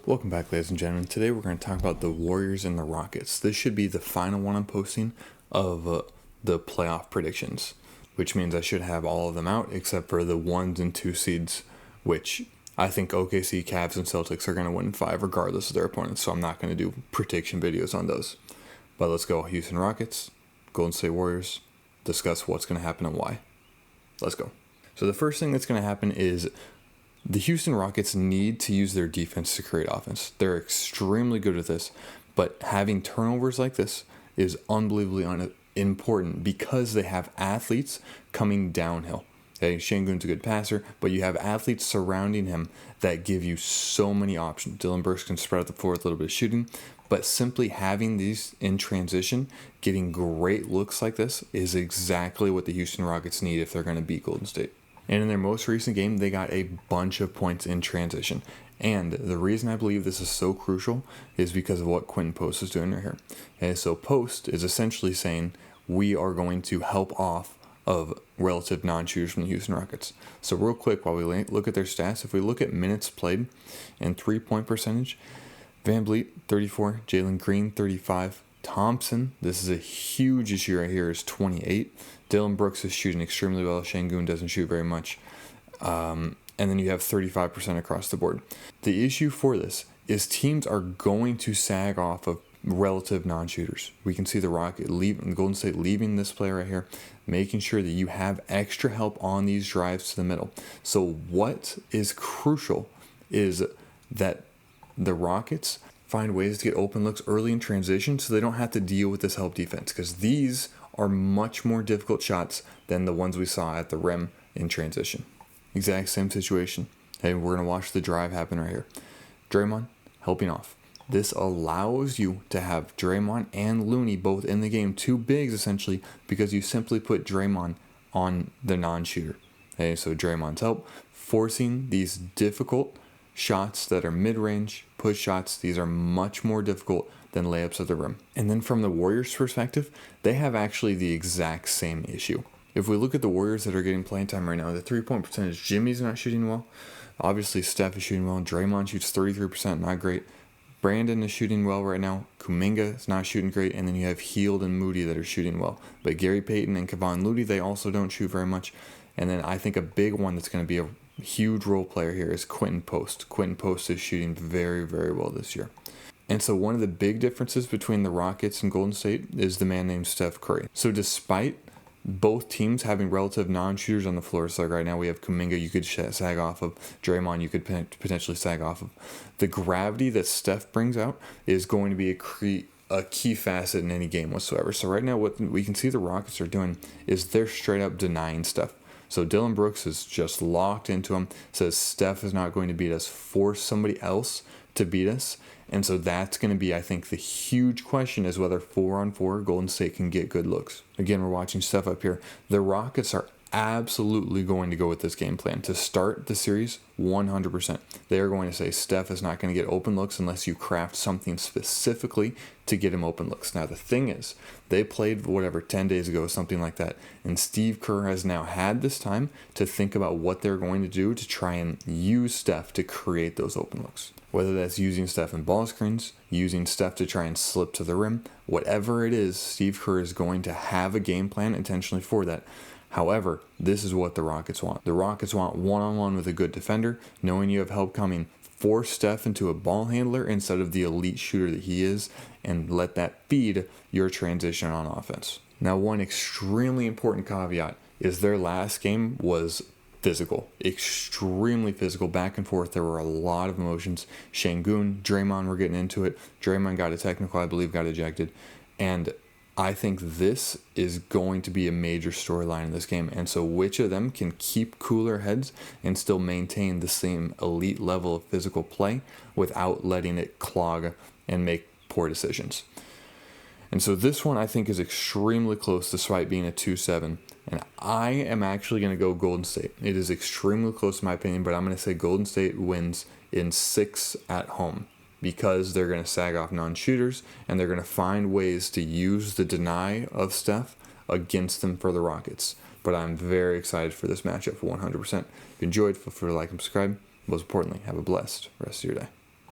Welcome back, ladies and gentlemen. Today we're going to talk about the Warriors and the Rockets. This should be the final one I'm posting of the playoff predictions, which means I should have all of them out except for the 1s and 2 seeds, which I think OKC, Cavs, and Celtics are going to win in 5 regardless of their opponents, so I'm not going to do prediction videos on those. But let's go Houston Rockets, Golden State Warriors, discuss what's going to happen and why. Let's go. So the first thing that's going to happen is the Houston Rockets need to use their defense to create offense. They're extremely good at this, but having turnovers like this is unbelievably important because they have athletes coming downhill. Okay, Şengün's a good passer, but you have athletes surrounding him that give you so many options. Dillon Brooks can spread out the floor with a little bit of shooting, but simply having these in transition, getting great looks like this is exactly what the Houston Rockets need if they're going to beat Golden State. And in their most recent game, they got a bunch of points in transition. And the reason I believe this is so crucial is because of what Quentin Post is doing right here. And so Post is essentially saying, we are going to help off of relative non-shooters from the Houston Rockets. So real quick, while we look at their stats, if we look at minutes played and three-point percentage, VanVleet, 34, Jalen Green, 35, Thompson, this is a huge issue right here, is 28. Dillon Brooks is shooting extremely well. Şengün doesn't shoot very much. And then you have 35% across the board. The issue for this is teams are going to sag off of relative non-shooters. We can see the Golden State leaving this play right here, making sure that you have extra help on these drives to the middle. So what is crucial is that the Rockets find ways to get open looks early in transition so they don't have to deal with this help defense, because these are much more difficult shots than the ones we saw at the rim in transition. Exact same situation. Hey, we're going to watch the drive happen right here. Draymond helping off. This allows you to have Draymond and Looney both in the game, two bigs essentially, because you simply put Draymond on the non-shooter. Okay, so Draymond's help, forcing these difficult shots that are mid-range, push shots. These are much more difficult than layups at the rim. And then from the Warriors' perspective, they have actually the exact same issue. If we look at the Warriors that are getting playing time right now, the three-point percentage, Jimmy's not shooting well. Obviously, Steph is shooting well. Draymond shoots 33%, not great. Brandon is shooting well right now. Kuminga is not shooting great. And then you have Hield and Moody that are shooting well. But Gary Payton and Kevon Looney, they also don't shoot very much. And then I think a big one that's going to be a huge role player here is Quentin Post. Quentin Post is shooting very, very well this year. And so one of the big differences between the Rockets and Golden State is the man named Steph Curry. So despite both teams having relative non-shooters on the floor, so like right now we have Kuminga you could sag off of, Draymond you could potentially sag off of. The gravity that Steph brings out is going to be a key facet in any game whatsoever. So right now what we can see the Rockets are doing is they're straight up denying Steph. So Dillon Brooks is just locked into him, says Steph is not going to beat us, force somebody else to beat us. And so that's going to be, I think, the huge question is whether 4-on-4 Golden State can get good looks. Again, we're watching Steph up here. The Rockets are absolutely going to go with this game plan. To start the series, 100%. They are going to say Steph is not going to get open looks unless you craft something specifically to get him open looks. Now, the thing is, they played, 10 days ago, something like that. And Steve Kerr has now had this time to think about what they're going to do to try and use Steph to create those open looks. Whether that's using Steph in ball screens, using Steph to try and slip to the rim, whatever it is, Steve Kerr is going to have a game plan intentionally for that. However, this is what the Rockets want. The Rockets want one-on-one with a good defender, knowing you have help coming. Force Steph into a ball handler instead of the elite shooter that he is, and let that feed your transition on offense. Now, one extremely important caveat is their last game was physical, extremely physical, back and forth. There were a lot of emotions. Şengün, Draymond were getting into it. Draymond got a technical, I believe, got ejected. And I think this is going to be a major storyline in this game. And so which of them can keep cooler heads and still maintain the same elite level of physical play without letting it clog and make poor decisions? And so this one I think is extremely close despite being a 2-7. And I am actually going to go Golden State. It is extremely close in my opinion, but I'm going to say Golden State wins in 6 at home, because they're going to sag off non-shooters and they're going to find ways to use the deny of Steph against them for the Rockets. But I'm very excited for this matchup for 100%. If you enjoyed, feel free to like and subscribe. Most importantly, have a blessed rest of your day.